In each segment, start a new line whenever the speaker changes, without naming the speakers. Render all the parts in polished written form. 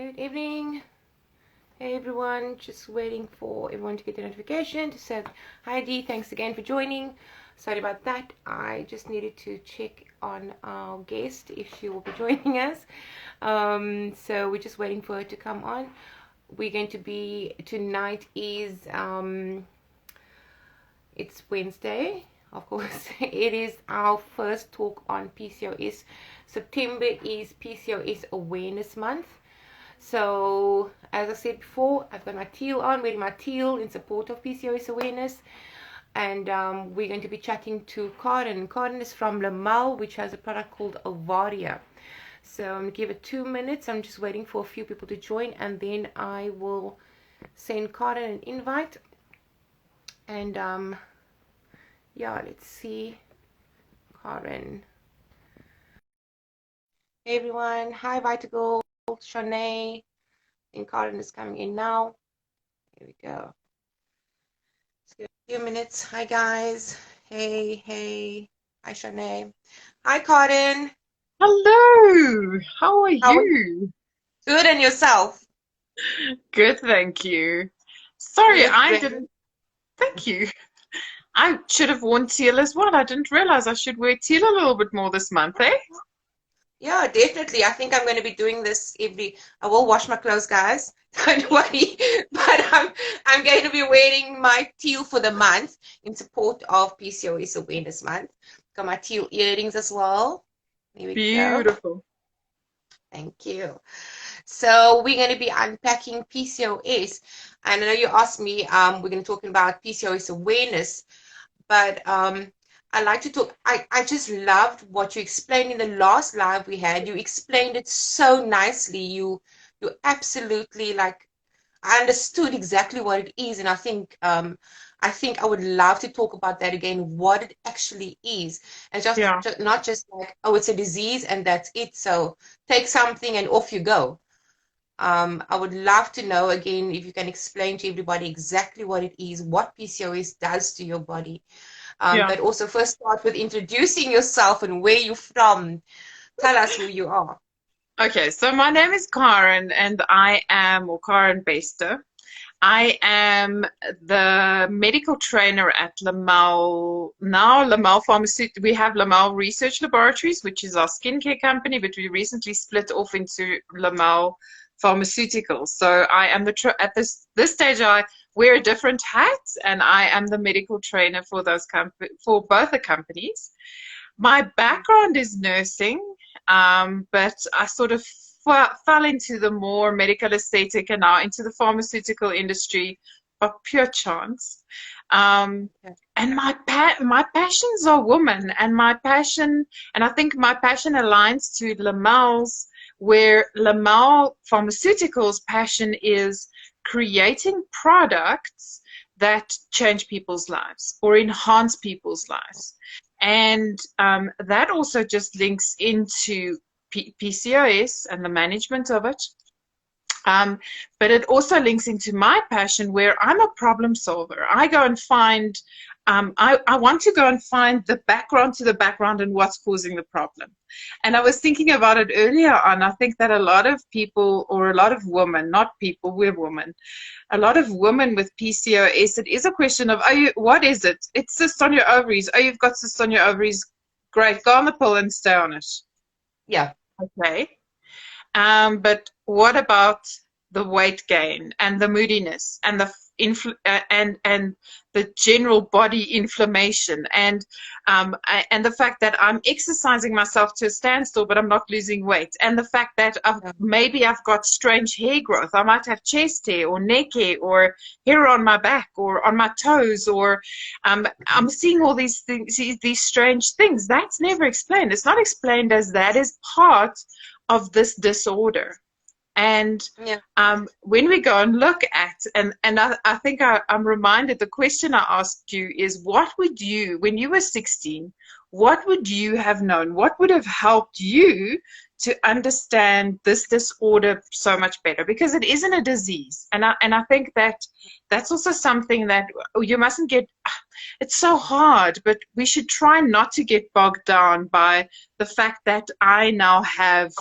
Good evening. Hey everyone, just waiting for everyone to get the notification to say hi Dee, thanks again for joining. Sorry about that. I just needed to check on our guest if she will be joining us. So we're just waiting for her to come on. We're going to be, tonight is, it's Wednesday, of course. It is our first talk on PCOS. September is PCOS Awareness Month. So, as I said before, I've got my teal on, wearing my teal in support of PCOS awareness. And we're going to be chatting to Karen. Karen is from Lamal, which has a product called Ovaria. So, I'm going to give it 2 minutes. I'm just waiting for a few people to join, and then I will send Karen an invite. And, yeah, let's see. Karen. Hey, everyone. Hi, Vitagold. Shanae, and Karen is coming in now. Here we go. Let's give it a few minutes. Hi guys. Hey. Hi Shanae. Hi Karen.
Hello. How are you?
Good, and yourself?
Good, thank you. Sorry,
Look
I
great.
didn't. Thank you. I should have worn teal as well. I didn't realize I should wear teal a little bit more this month, eh?
Yeah, definitely. I think I'm going to be doing this I will wash my clothes, guys. Don't worry. But I'm going to be wearing my teal for the month in support of PCOS Awareness Month. Got my teal earrings as well. There we go.
Beautiful.
Thank you. So we're going to be unpacking PCOS. And I know you asked me, we're going to talk about PCOS awareness, but I like to talk, I just loved what you explained in the last live we had. You explained it so nicely. You absolutely, like, I understood exactly what it is, and I think I would love to talk about that again, what it actually is, and
Yeah.
not just like, oh, it's a disease and that's it. So take something and off you go. I would love to know again if you can explain to everybody exactly what it is, what PCOS does to your body.
Yeah.
But also first start with introducing yourself and where you're from. Tell us who you are.
Okay, so my name is Karen, and or Karen Bester. I am the medical trainer at Lamal. Now, Lamal Pharmaceutical, we have Lamal Research Laboratories, which is our skincare company, but we recently split off into Lamal Pharmaceuticals. So I am at this stage, I wear a different hat, and I am the medical trainer for for both the companies. My background is nursing, but I sort of fell into the more medical aesthetic and now into the pharmaceutical industry by pure chance. And my passions are women, and I think my passion aligns to Lamal's, where Lamal Pharmaceuticals' passion is creating products that change people's lives or enhance people's lives. And that also just links into PCOS and the management of it. But it also links into my passion, where I'm a problem solver. I go and find, I want to go and find the background to the background and what's causing the problem. And I was thinking about it earlier on. I think that a lot of people, or a lot of women, not people, we're women, a lot of women with PCOS, it is a question of, what is it? It's cysts on your ovaries. Oh, you've got cysts on your ovaries. Great, go on the pill and stay on it.
Yeah.
Okay. But what about the weight gain and the moodiness and the and the general body inflammation and the fact that I'm exercising myself to a standstill, but I'm not losing weight, and the fact that maybe I've got strange hair growth. I might have chest hair or neck hair or hair on my back or on my toes, or I'm seeing all these things, these strange things. That's never explained. It's not explained as that is part of this disorder. And when we go and look at, and I think I'm reminded, the question I asked you is, what would you, when you were 16, what would you have known? What would have helped you to understand this disorder so much better? Because it isn't a disease. And I think that that's also something that you mustn't get, it's so hard, but we should try not to get bogged down by the fact that I now have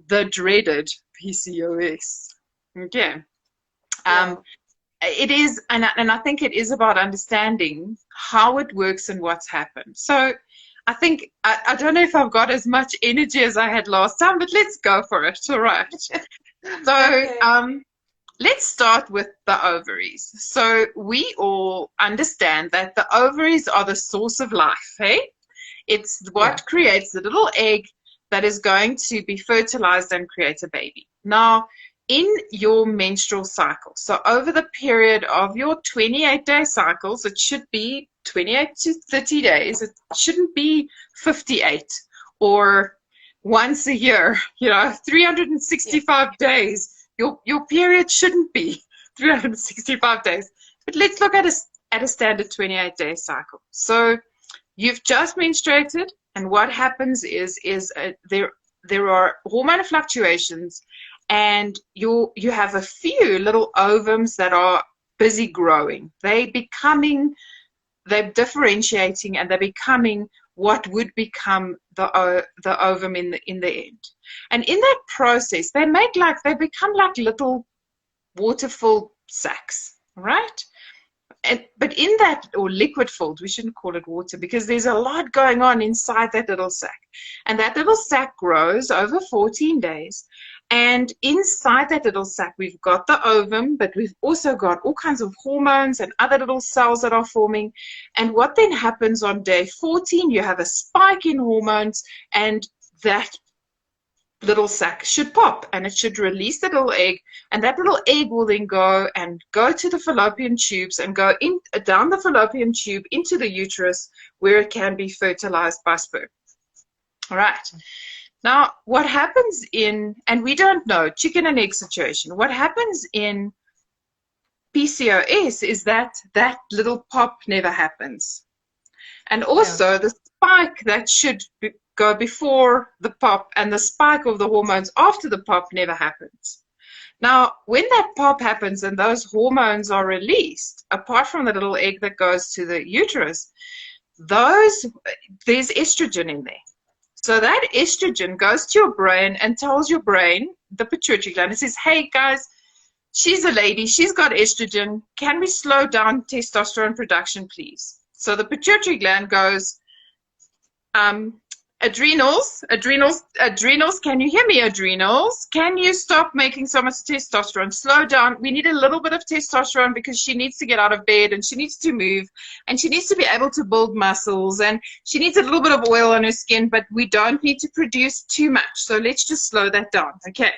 the dreaded PCOS. Okay.
Yeah.
It is, and I think it is about understanding how it works and what's happened. So I think, I don't know if I've got as much energy as I had last time, but let's go for it. All right. So,
Okay.
let's start with the ovaries. So we all understand that the ovaries are the source of life, hey? It's
Yeah.
what creates the little egg that is going to be fertilized and create a baby. Now, in your menstrual cycle, so over the period of your 28-day cycles, it should be 28 to 30 days. It shouldn't be 58 or once a year, 365 days. Your period shouldn't be 365 days. But let's look at a standard 28-day cycle. So you've just menstruated, and what happens is there are hormone fluctuations, and you have a few little ovums that are busy growing. They're differentiating, and they're becoming what would become the ovum in the end. And in that process, they become like little waterfall sacs, right? But in that, or liquid filled, we shouldn't call it water, because there's a lot going on inside that little sac. And that little sac grows over 14 days. And inside that little sac, we've got the ovum, but we've also got all kinds of hormones and other little cells that are forming. And what then happens on day 14, you have a spike in hormones, and that little sac should pop, and it should release the little egg, and that little egg will then go to the fallopian tubes and go in down the fallopian tube into the uterus, where it can be fertilized by sperm. All right. Now, what happens and we don't know, chicken and egg situation, what happens in PCOS is that little pop never happens. And also the spike that should go before the pop, and the spike of the hormones after the pop never happens. Now, when that pop happens and those hormones are released, apart from the little egg that goes to the uterus, there's estrogen in there. So that estrogen goes to your brain and tells your brain, the pituitary gland, it says, hey guys, she's a lady, she's got estrogen, can we slow down testosterone production, please? So the pituitary gland goes, adrenals, can you hear me, adrenals? Can you stop making so much testosterone? Slow down. We need a little bit of testosterone because she needs to get out of bed, and she needs to move, and she needs to be able to build muscles, and she needs a little bit of oil on her skin, but we don't need to produce too much. So let's just slow that down. Okay.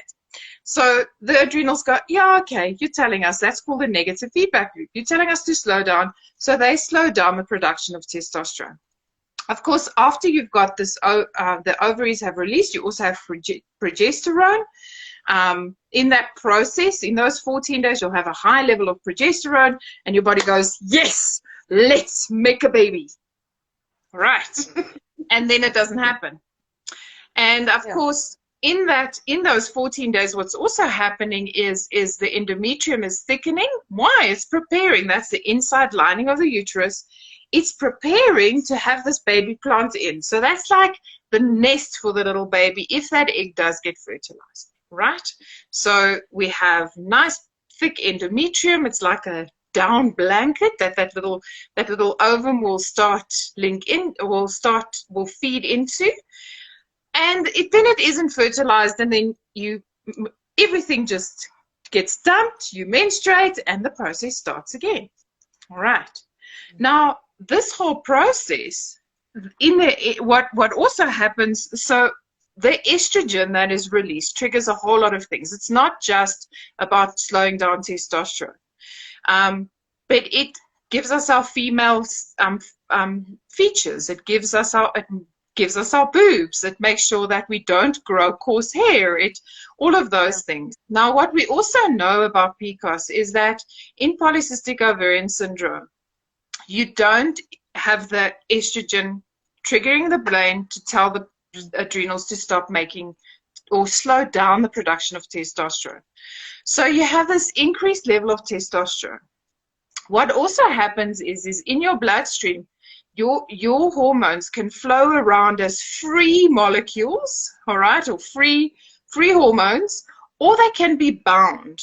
So the adrenals go, yeah, okay, you're telling us. That's called a negative feedback loop. You're telling us to slow down. So they slow down the production of testosterone. Of course, after you've got this, the ovaries have released, you also have progesterone. In that process, in those 14 days, you'll have a high level of progesterone, and your body goes, yes, let's make a baby. Right. And then it doesn't happen. And of course, in those 14 days, what's also happening is the endometrium is thickening. Why? It's preparing. That's the inside lining of the uterus. It's preparing to have this baby plant in. So that's like the nest for the little baby if that egg does get fertilized, right? So we have nice thick endometrium. It's like a down blanket that little ovum will will feed into. And then it isn't fertilized, and then everything just gets dumped, you menstruate, and the process starts again. All right. Now, this whole process, what also happens, so the estrogen that is released triggers a whole lot of things. It's not just about slowing down testosterone, but it gives us our female features. It gives us our boobs. It makes sure that we don't grow coarse hair. All of those things. Now, what we also know about PCOS is that in polycystic ovarian syndrome, you don't have the estrogen triggering the brain to tell the adrenals to stop making or slow down the production of testosterone. So you have this increased level of testosterone. What also happens is in your bloodstream, your hormones can flow around as free molecules, all right, or free hormones, or they can be bound.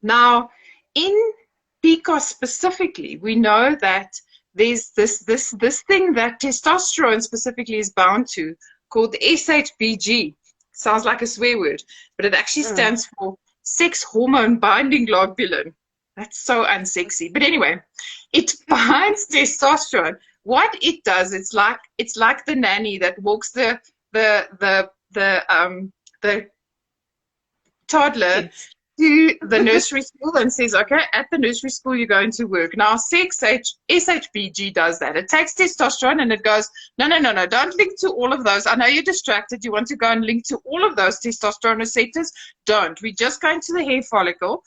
Now, in PCOS specifically, we know that there's this thing that testosterone specifically is bound to called SHBG. Sounds like a swear word, but it actually stands for sex hormone binding globulin. That's so unsexy. But anyway, it binds testosterone. What it does, it's like the nanny that walks the toddler to the nursery school and says, okay, at the nursery school you're going to work. Now, SHBG does that. It takes testosterone and it goes, no, don't link to all of those. I know you're distracted. You want to go and link to all of those testosterone receptors. Don't. We're just going to the hair follicle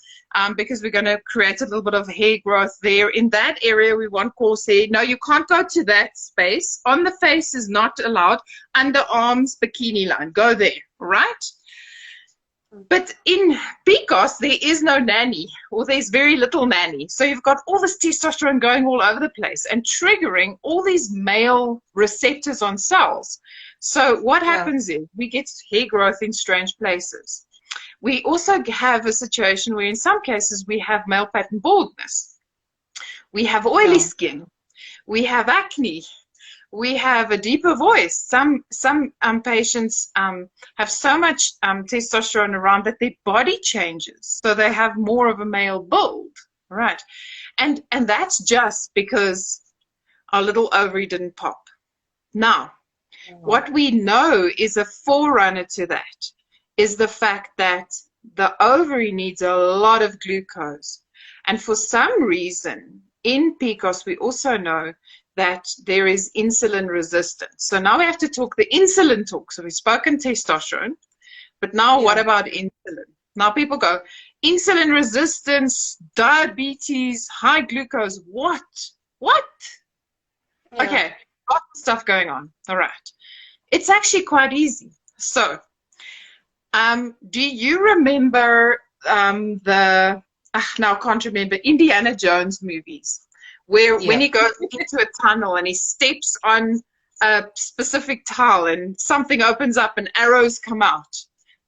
because we're going to create a little bit of hair growth there. In that area, we want coarse hair. No, you can't go to that space. On the face is not allowed. Underarms, bikini line. Go there, right? But in PCOS, there is no nanny, or there's very little nanny. So you've got all this testosterone going all over the place and triggering all these male receptors on cells. So what happens is we get hair growth in strange places. We also have a situation where in some cases we have male pattern baldness. We have oily skin. We have acne. We have a deeper voice. Some patients have so much testosterone around that their body changes, so they have more of a male build, right? And that's just because our little ovary didn't pop. Now, what we know is a forerunner to that is the fact that the ovary needs a lot of glucose, and for some reason in PCOS we also know that there is insulin resistance. So now we have to talk the insulin talk. So we've spoken testosterone, but now what about insulin? Now people go, insulin resistance, diabetes, high glucose, what? Okay, lots of stuff going on. All right. It's actually quite easy. So, do you remember now I can't remember, Indiana Jones movies? Where when he goes into a tunnel and he steps on a specific tile and something opens up and arrows come out.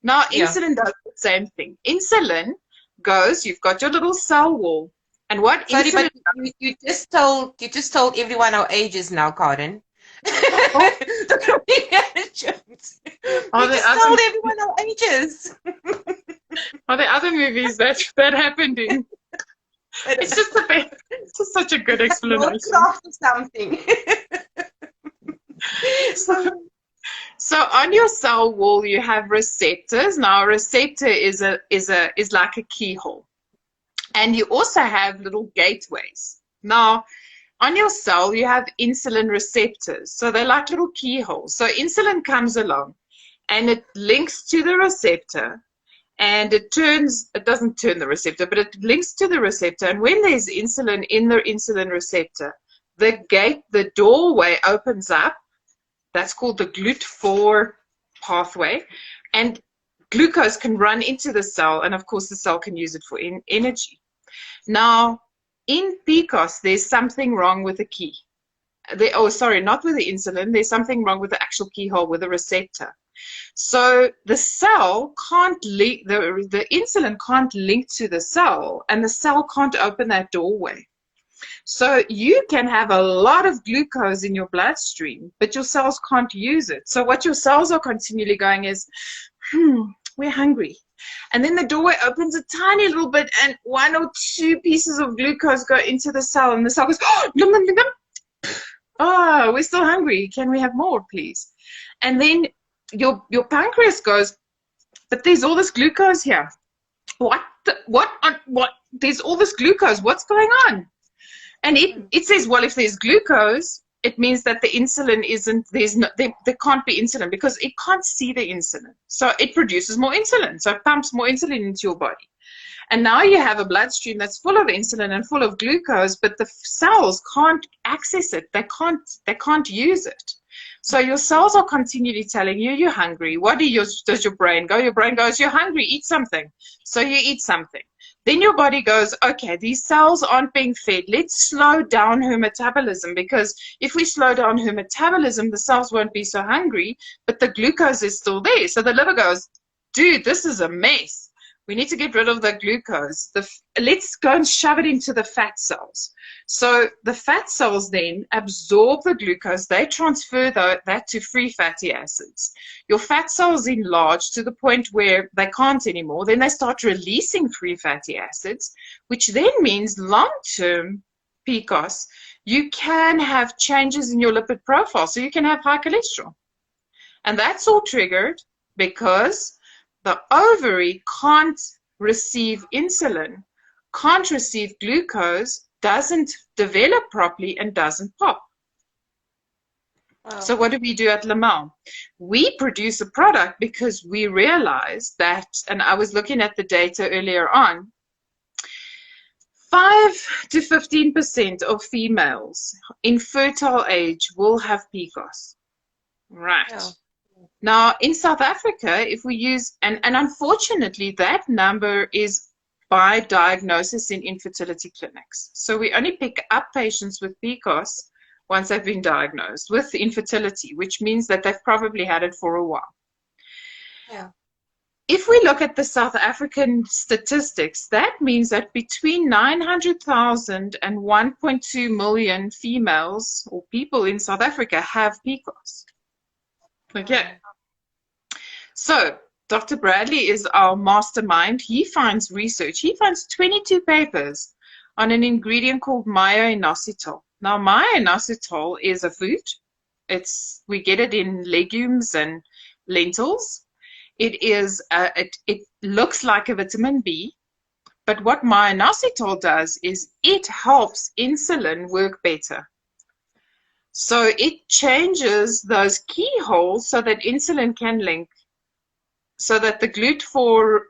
Now, insulin does the same thing. Insulin goes, you've got your little cell wall. And what insulin
but you just told everyone our ages now, Karen.
Are there
told everyone our ages.
Are there other movies that happened in? It's just such a good explanation.
Something.
So on your cell wall you have receptors. Now a receptor is like a keyhole, and you also have little gateways. Now on your cell you have insulin receptors, so they're like little keyholes. So insulin comes along and it links to the receptor. And it doesn't turn the receptor, but it links to the receptor. And when there's insulin in the insulin receptor, the doorway opens up. That's called the GLUT4 pathway. And glucose can run into the cell. And of course, the cell can use it for energy. Now, in PCOS, there's something wrong with the key. Not with the insulin. There's something wrong with the actual keyhole, with the receptor. So the cell can't link, the insulin can't link to the cell, and the cell can't open that doorway. So you can have a lot of glucose in your bloodstream, but your cells can't use it. So what your cells are continually going is, we're hungry. And then the doorway opens a tiny little bit, and 1 or 2 pieces of glucose go into the cell, and the cell goes, oh, we're still hungry. Can we have more, please? And then your pancreas goes, but there's all this glucose here. What? There's all this glucose. What's going on? And it says, well, if there's glucose, it means that the insulin there can't be insulin because it can't see the insulin. So it produces more insulin. So it pumps more insulin into your body. And now you have a bloodstream that's full of insulin and full of glucose, but the cells can't access it. They can't use it. So your cells are continually telling you you're hungry. What does your brain go? Your brain goes, you're hungry, eat something. So you eat something. Then your body goes, okay, these cells aren't being fed. Let's slow down her metabolism, because if we slow down her metabolism, the cells won't be so hungry, but the glucose is still there. So the liver goes, dude, this is a mess. We need to get rid of the glucose. Let's go and shove it into the fat cells. So the fat cells then absorb the glucose. They transfer that to free fatty acids. Your fat cells enlarge to the point where they can't anymore. Then they start releasing free fatty acids, which then means long-term PCOS, you can have changes in your lipid profile. So you can have high cholesterol. And that's all triggered because the ovary can't receive insulin, can't receive glucose, doesn't develop properly, and doesn't pop.
Wow.
So what do we do at Lamel? We produce a product because we realize that, and I was looking at the data earlier on, 5 to 15% of females in fertile age will have PCOS. Right.
Yeah.
Now, in South Africa, if we use, and unfortunately, that number is by diagnosis in infertility clinics. So we only pick up patients with PCOS once they've been diagnosed with infertility, which means that they've probably had it for a while.
Yeah.
If we look at the South African statistics, that means that between 900,000 and 1.2 million females or people in South Africa have PCOS. Okay. So Dr. Bradley is our mastermind. He finds research. He finds 22 papers on an ingredient called myo-inositol. Now, myo-inositol is a food. We get it in legumes and lentils. It looks like a vitamin B, but what myo-inositol does is it helps insulin work better. So it changes those keyholes so that insulin can link, so that the GLUT4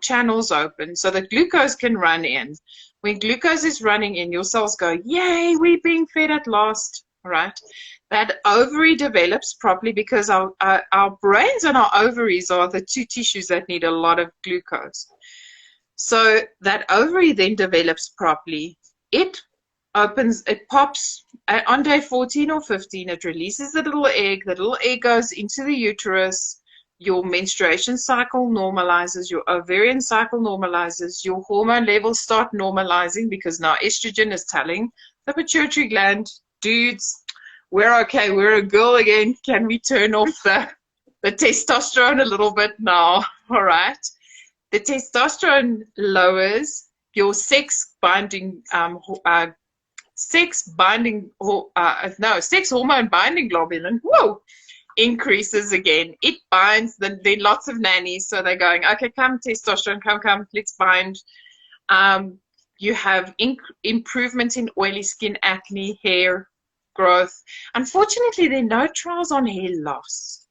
channels open, so that glucose can run in. When glucose is running in, your cells go, yay, we're being fed at last, right? That ovary develops properly because our brains and our ovaries are the two tissues that need a lot of glucose. So that ovary then develops properly. It pops on day 14 or 15, it releases the little egg goes into the uterus, your menstruation cycle normalizes, your ovarian cycle normalizes, your hormone levels start normalizing because now estrogen is telling the pituitary gland, dudes, we're okay, we're a girl again, can we turn off the testosterone a little bit now, all right? The testosterone lowers your sex hormone binding globulin, whoa, increases again. It binds, then lots of nannies, so they're going, okay, come testosterone, come, let's bind. You have improvement in oily skin, acne, hair growth. Unfortunately, there are no trials on hair loss.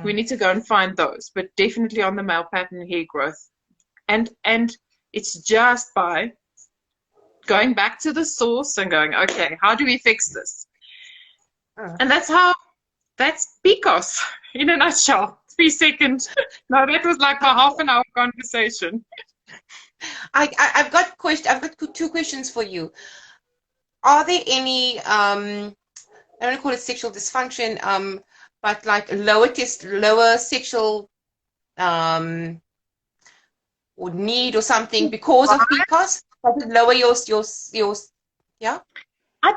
We need to go and find those, but definitely on the male pattern hair growth. And it's just by going back to the source and going, okay, how do we fix this? And that's PCOS in a nutshell. 3 seconds. No, that was like a half an hour conversation.
I've got 2 questions for you. Are there any I don't want to call it sexual dysfunction, but like lower sexual or need or something because of PCOS? Does it lower your yeah?
I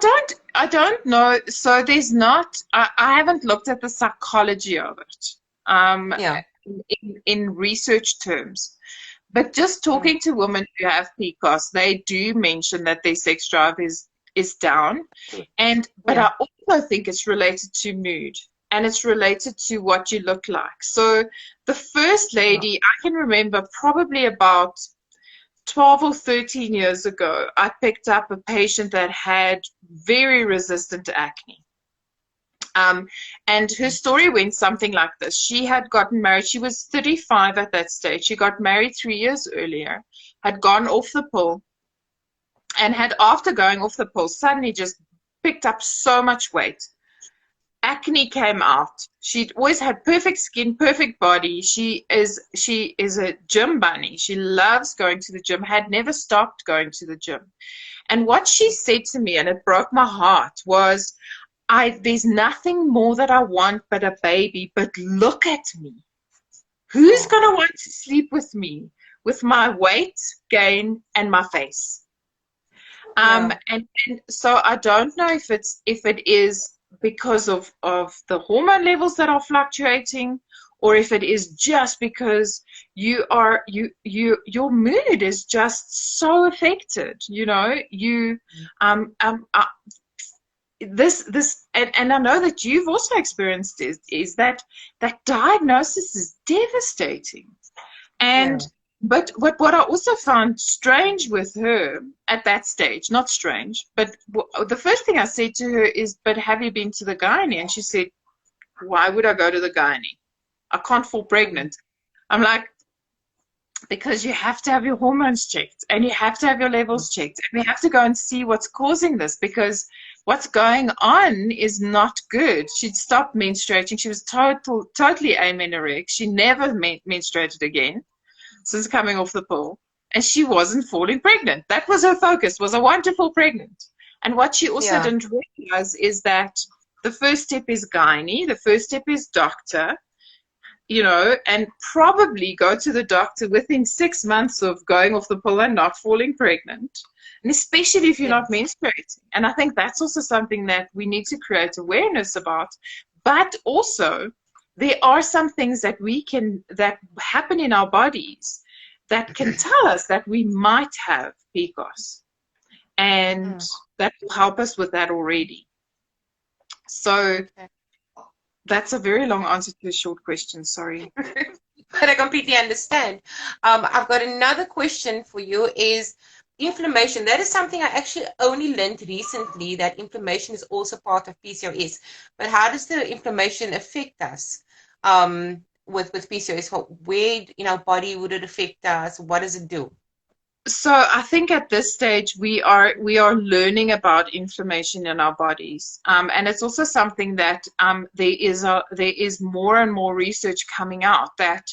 don't know. So there's not, I haven't looked at the psychology of it in research terms. But just talking to women who have PCOS, they do mention that their sex drive is down. But I also think it's related to mood and it's related to what you look like. So the first lady, I can remember probably about 12 or 13 years ago, I picked up a patient that had very resistant acne. And her story went something like this. She had gotten married. She was 35 at that stage. She got married 3 years earlier, had gone off the pill, and had, after going off the pill, suddenly just picked up so much weight. Acne came out. She'd always had perfect skin, perfect body. She is a gym bunny. She loves going to the gym, had never stopped going to the gym. And what she said to me, and it broke my heart, was, there's nothing more that I want but a baby, but look at me. Who's
Sure.
going to want to sleep with me with my weight gain and my face?
Yeah.
And so I don't know if it is because of the hormone levels that are fluctuating, or if it is just because your mood is just so affected. You know, you um um uh, this and I know that you've also experienced is that that diagnosis is devastating. And
Yeah.
but what I also found strange with her at that stage, not strange, but the first thing I said to her is, "But have you been to the gynae?" And she said, "Why would I go to the gynae? I can't fall
Mm.
pregnant." I'm like, because you have to have your hormones checked and you have to have your levels checked and we have to go and see what's causing this, because what's going on is not good. She'd stopped menstruating. She was totally amenorrheic. She never menstruated again since coming off the pill, and she wasn't falling pregnant. That was her focus, was a wonderful pregnant. And what she also
Yeah.
didn't realize is that the first step is gynae, the first step is doctor, and probably go to the doctor within 6 months of going off the pill and not falling pregnant. And especially if you're
Yeah.
not menstruating. And I think that's also something that we need to create awareness about. But also, there are some things that happen in our bodies that can tell us that we might have PCOS. And
Mm.
that will help us with that already. So
Okay.
that's a very long answer to a short question. Sorry.
But I completely understand. I've got another question for you is inflammation. That is something I actually only learned recently, that inflammation is also part of PCOS. But how does the inflammation affect us with PCOS? Where in our body would it affect us? What does it do?
So I think at this stage we are learning about inflammation in our bodies, and it's also something that there is more and more research coming out that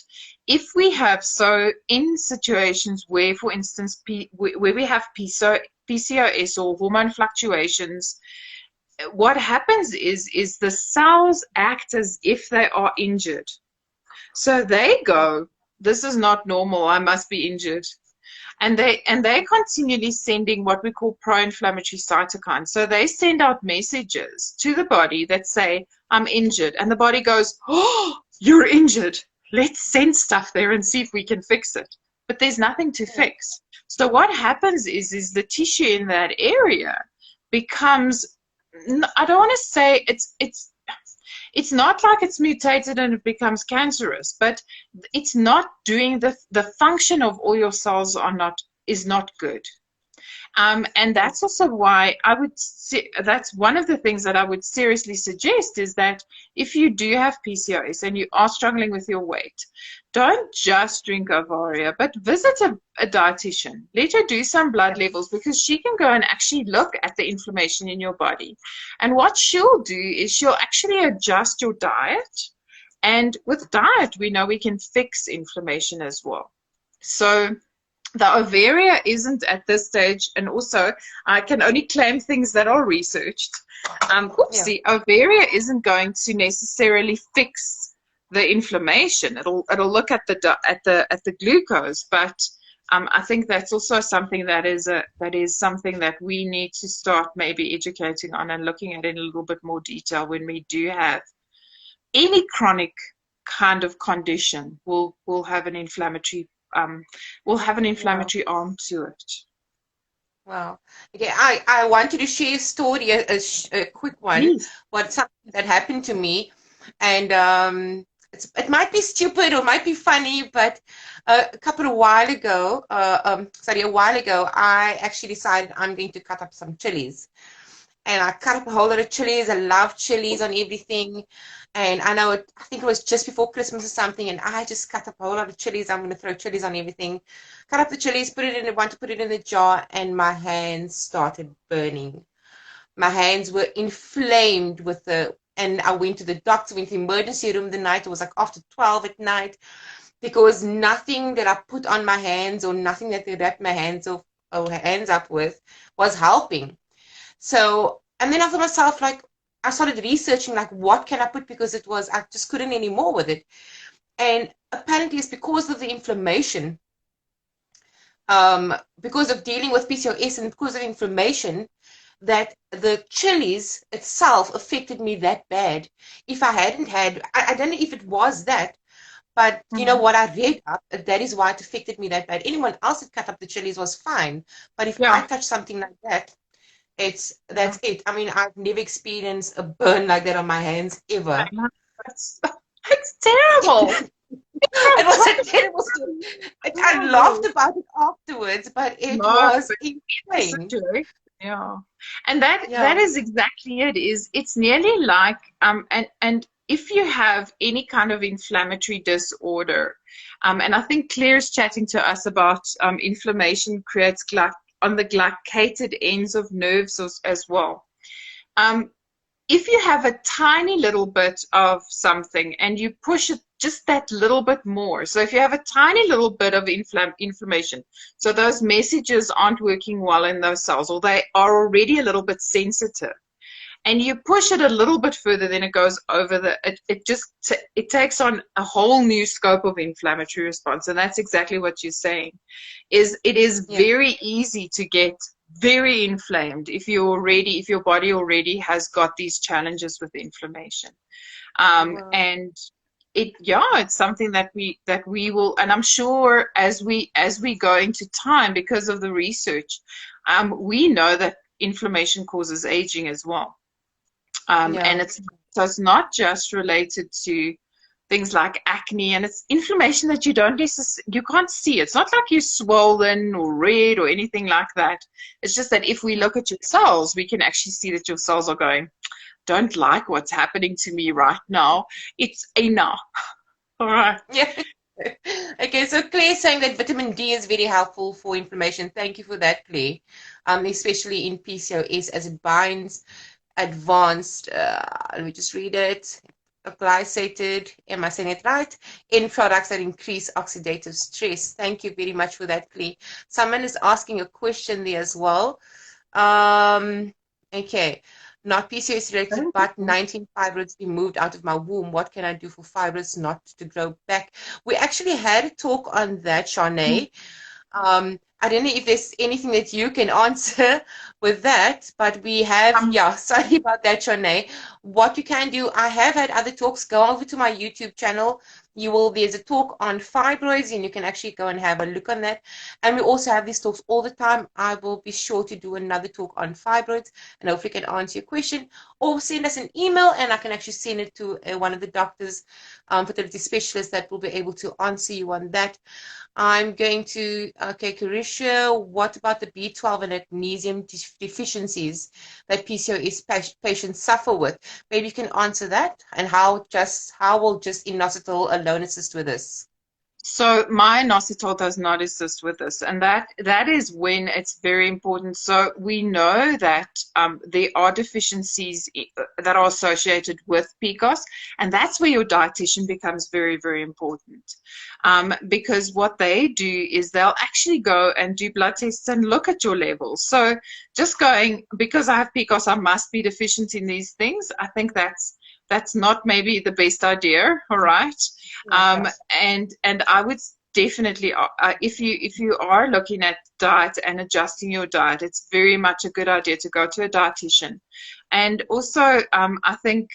if we have, so in situations where, for instance, where we have PCOS or hormone fluctuations, what happens is the cells act as if they are injured. So they go, "This is not normal. I must be injured." And they're continually sending what we call pro-inflammatory cytokines. So they send out messages to the body that say, "I'm injured," and the body goes, "Oh, you're injured. Let's send stuff there and see if we can fix it." But there's nothing to
Yeah.
fix. So what happens is the tissue in that area becomes, I don't want to say it's not like it's mutated and it becomes cancerous, but it's not doing the function of all your cells is not good. And that's also why that's one of the things that I would seriously suggest is that if you do have PCOS and you are struggling with your weight, don't just drink Ovaria, but visit a dietitian. Let her do some blood levels, because she can go and actually look at the inflammation in your body. And what she'll do is she'll actually adjust your diet. And with diet, we know we can fix inflammation as well. So the Ovaria isn't at this stage, and also I can only claim things that are researched.
Yeah.
The Ovaria isn't going to necessarily fix the inflammation. It'll look at the glucose, but I think that's also something that is something that we need to start maybe educating on and looking at in a little bit more detail when we do have any chronic kind of condition. Will have an inflammatory
Wow.
arm to it.
Wow. Okay. I wanted to share a story, a quick one,
Please.
what something that happened to me, and it might be stupid or might be funny, but a while ago, I actually decided I'm going to cut up some chilies. And I cut up a whole lot of chilies. I love chilies on everything. And I think it was just before Christmas or something, and I just cut up a whole lot of chilies. I'm going to throw chilies on everything. Cut up the chilies, want to put it in the jar, and my hands started burning. My hands were inflamed and I went to the doctor, went to the emergency room the night. It was like after 12 at night, because nothing that I put on my hands or nothing that they wrapped my hands off or hands up with was helping. So, and then I thought myself, like, I started researching, like, what can I put, because I just couldn't anymore with it. And apparently it's because of the inflammation, because of dealing with PCOS and because of inflammation, that the chilies itself affected me that bad. If I hadn't had, I don't know if it was that, but you know
Mhm.
what I read up, that is why it affected me that bad. Anyone else that cut up the chilies was fine, but if I
Yeah.
touch something like that,
Yeah.
that's it. I mean, I've never experienced a burn like that on my hands
I
ever.
know. That's, it's terrible.
It was a terrible story. I laughed
Terrible.
about it afterwards, but it
No,
was
but the
insane.
situation. Yeah. And that
Yeah,
is exactly it. Is it's nearly like and if you have any kind of inflammatory disorder, and I think Claire's chatting to us about inflammation creates on the glycated ends of nerves as well. Um, if you have a tiny little bit of something and you push it just that little bit more, so if you have a tiny little bit of inflammation, so those messages aren't working well in those cells, or they are already a little bit sensitive, and you push it a little bit further, then it goes over it takes on a whole new scope of inflammatory response. And that's exactly what you're saying, is it is
yeah.
very easy to get very inflamed if your body already has got these challenges with inflammation.
Wow.
And it's something that we will, and I'm sure as we go into time, because of the research, we know that inflammation causes aging as well. And
Yeah.
it's not just related to things like acne, and it's inflammation that you can't see. It's not like you're swollen or red or anything like that. It's just that if we look at your cells, we can actually see that your cells are going, don't like what's happening to me right now. It's enough. All right.
Yeah. Okay, so Claire's saying that vitamin D is very helpful for inflammation. Thank you for that, Claire. Especially in PCOS as it binds advanced, let me just read it. Glycated, am I saying it right? In products that increase oxidative stress. Thank you very much for that, Claire. Someone is asking a question there as well. Okay, not PCOS related, but 19 fibroids removed out of my womb. What can I do for fibroids not to grow back? We actually had a talk on that, Shanae. I don't know if there's anything that you can answer with that, but we have,
Um,
yeah, sorry about that, Shanae. What you can do, I have had other talks. Go over to my YouTube channel. There's a talk on fibroids, and you can actually go and have a look on that. And we also have these talks all the time. I will be sure to do another talk on fibroids, and hopefully can answer your question. Or send us an email, and I can actually send it to one of the doctors, fertility specialists, that will be able to answer you on that. I'm going to, okay, Carisha, what about the B12 and magnesium deficiencies that PCOS patients suffer with? Maybe you can answer that, and how will just inositol alone assist with this?
So my inositol does not assist with this, and that is when it's very important. So we know that there are deficiencies that are associated with PCOS, and that's where your dietitian becomes very, very important. Because what they do is they'll actually go and do blood tests and look at your levels. So just going, because I have PCOS, I must be deficient in these things. I think that's not maybe the best idea, all right? And I would definitely, if you are looking at diet and adjusting your diet, it's very much a good idea to go to a dietitian. And also, I think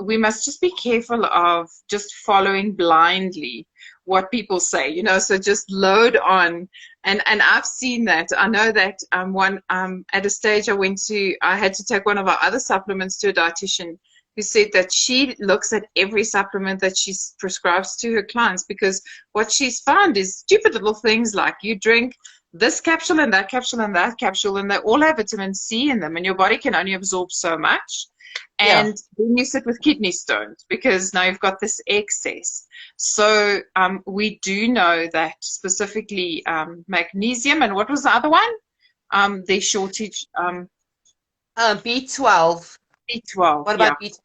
we must just be careful of just following blindly what people say, so just load on. And I've seen that. I know that at a stage I had to take one of our other supplements to a dietitian who said that she looks at every supplement that she prescribes to her clients, because what she's found is stupid little things like you drink this capsule and that capsule and that capsule, and they all have vitamin C in them, and your body can only absorb so much.
Yeah.
And then you sit with kidney stones because now you've got this excess. So we do know that specifically magnesium, and what was the other one? The shortage,
B12.
B12,
What
yeah.
about B12?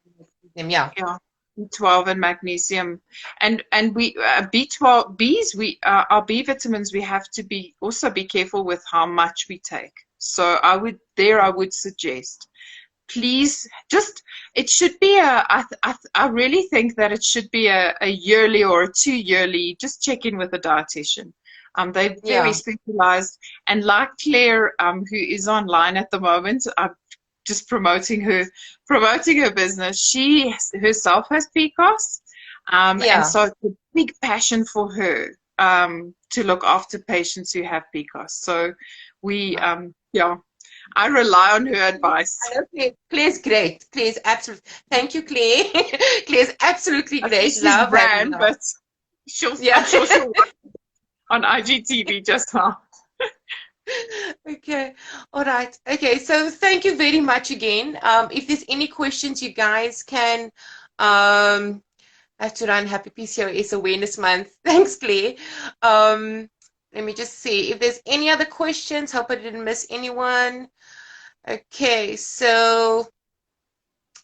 Yeah.
Yeah, B12 and magnesium, and we B12 B's our B vitamins, we have to also be careful with how much we take. So I would suggest please just, it should be I really think that it should be a yearly or a 2 yearly, just check in with a dietitian. They're very
Yeah.
specialized. And like Claire, who is online at the moment, I'm just promoting her business. She herself has PCOS. And
Yeah.
so it's a big passion for her to look after patients who have PCOS. So we, yeah, I rely on her advice.
I know Claire's great. Claire's absolutely. Thank you, Claire. Claire's absolutely
I think
great.
she's
Love having
brand,
her.
but
Yeah.
I'm sure she'll watch on IGTV just now.
Okay. All right. Okay. So thank you very much again. If there's any questions, you guys can I have to run Happy PCOS Awareness Month. Thanks, Claire. Let me just see if there's any other questions. Hope I didn't miss anyone. Okay, so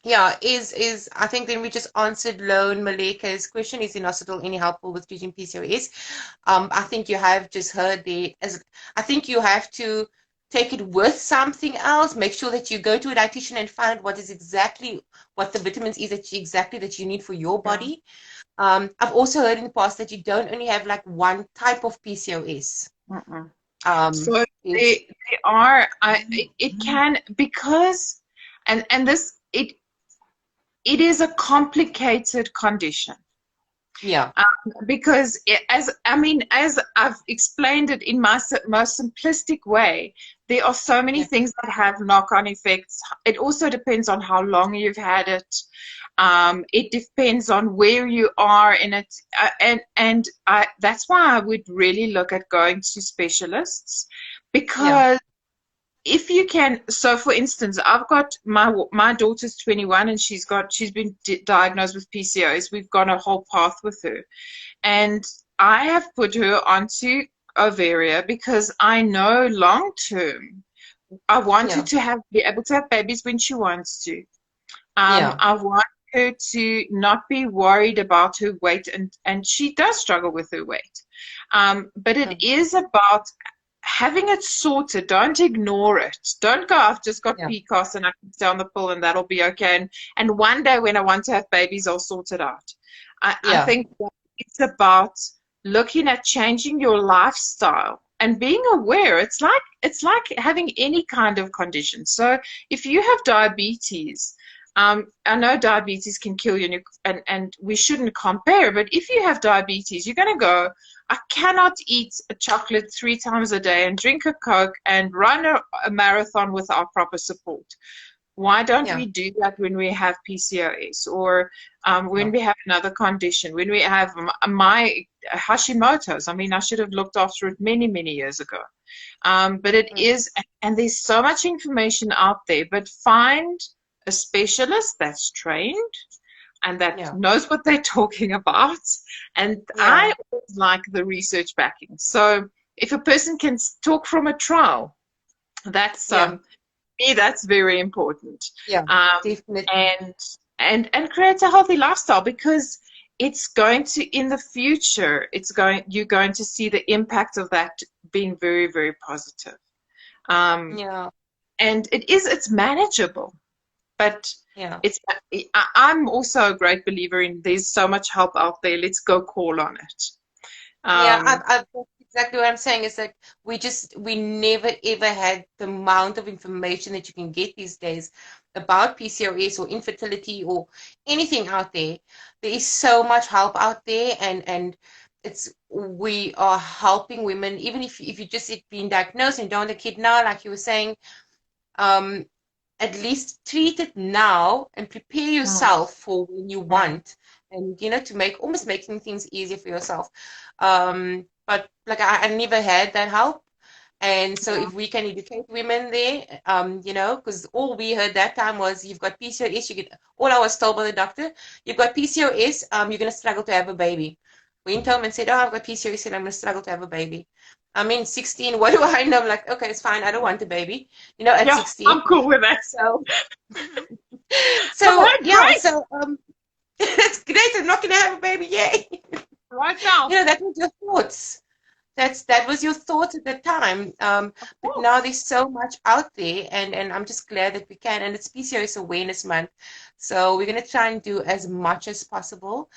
yeah, is I think then we just answered Lone Maleka's question. Is inositol any helpful with treating PCOS? I think you have just heard I think you have to take it with something else. Make sure that you go to a dietitian and find what the vitamins is that you need for your
Yeah.
body. I've also heard in the past that you don't only have like one type of PCOS.
So they are, it can, because, and this, it is a complicated condition.
Yeah.
Because as I've explained it in my most simplistic way, there are so many things that have knock-on effects. It also depends on how long you've had it. It depends on where you are in it, and that's why I would really look at going to specialists, because if you can. So for instance, I've got my daughter's 21 and she's been diagnosed with PCOS. We've gone a whole path with her, and I have put her onto Ovaria because I know long term I want her to be able to have babies when she wants to. I want her to not be worried about her weight, and she does struggle with her weight. But it is about having it sorted. Don't ignore it. Don't go, I've just got PCOS and I can stay on the pill and that'll be okay. And one day when I want to have babies, I'll sort it out. I think it's about looking at changing your lifestyle and being aware. It's like having any kind of condition. So if you have diabetes, I know diabetes can kill you, and we shouldn't compare, but if you have diabetes, you're going to go, I cannot eat a chocolate 3 times a day and drink a Coke and run a marathon without proper support. Why don't we do that when we have PCOS, or when we have another condition, when we have my Hashimoto's? I mean, I should have looked after it many, many years ago. But it is, and there's so much information out there, but find a specialist that's trained and that knows what they're talking about. And I always like the research backing. So if a person can talk from a trial, that's that's very important.
Definitely.
And create a healthy lifestyle, because it's going to, in the future, you're going to see the impact of that being very, very positive. And it's manageable. But I'm also a great believer in, there's so much help out there. Let's go call on it.
That's exactly what I'm saying. Is that we never ever had the amount of information that you can get these days about PCOS or infertility or anything out there. There is so much help out there, and we are helping women, even if you just been diagnosed and don't have a kid now, like you were saying. At least treat it now and prepare yourself for when you want, and to almost making things easier for yourself. But like I never had that help, and so if we can educate women there, because all we heard that time was, you've got PCOS. All I was told by the doctor, you've got PCOS. You're gonna struggle to have a baby. Went home and said, oh, I've got PCOS and I'm gonna struggle to have a baby. I mean, 16, what do I know? I'm like, okay, it's fine. I don't want a baby, at 16.
I'm cool with that.
So it's great. I'm not going to have a baby. Yay.
Right now.
That was your thoughts. that was your thought at the time.
Of
But now
course.
there's so much out there, and I'm just glad that we can. And it's PCOS Awareness Month, so we're gonna try and do as much as possible.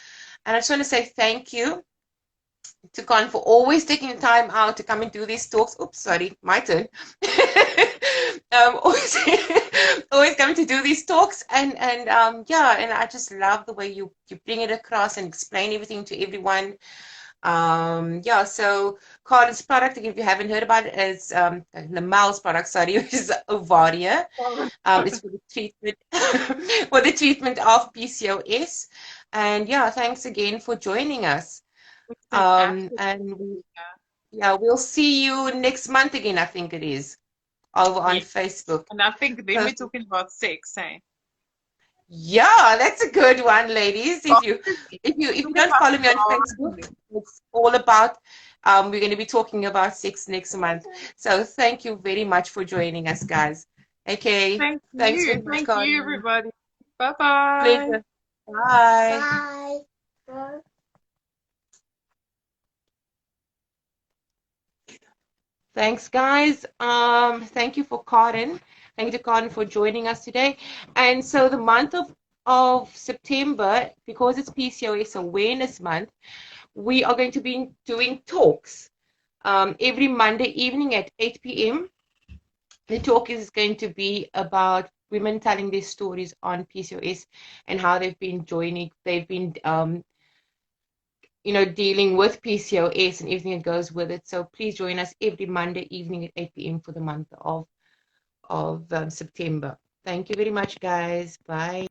And I just want to say thank you to Con for always taking the time out to come and do these talks. Oops, sorry, my turn. Always, always coming to do these talks, and yeah, and I just love the way you bring it across and explain everything to everyone. Yeah, so Carlin's product, if you haven't heard about it, is Lamel's product, sorry, which is Ovaria. It's for the treatment for the treatment of PCOS. And yeah, thanks again for joining us.
It's an absolute
And
pleasure.
yeah, we'll see you next month again, I think it is, over on
Yeah.
Facebook.
And I think then we're
Perfect.
talking about sex, eh?
Yeah, that's a good one, ladies. If you
Obviously.
if you if you
Talk
don't
about
follow me on Facebook,
bonding.
it's all about we're going to be talking about sex next month. So thank you very much for joining us, guys. Okay.
Thank
Thanks very
you.
much,
Thank you,
Carmen.
everybody. Bye-bye.
Pleasure. Bye. Bye. Thanks, guys. Thank you for Karen. Thank you to Karen for joining us today. And so the month of September, because it's PCOS Awareness Month, we are going to be doing talks every Monday evening at 8 p.m. The talk is going to be about women telling their stories on PCOS and how they've been dealing with PCOS and everything that goes with it. So please join us every Monday evening at 8 p.m. for the month of September. Thank you very much, guys. Bye.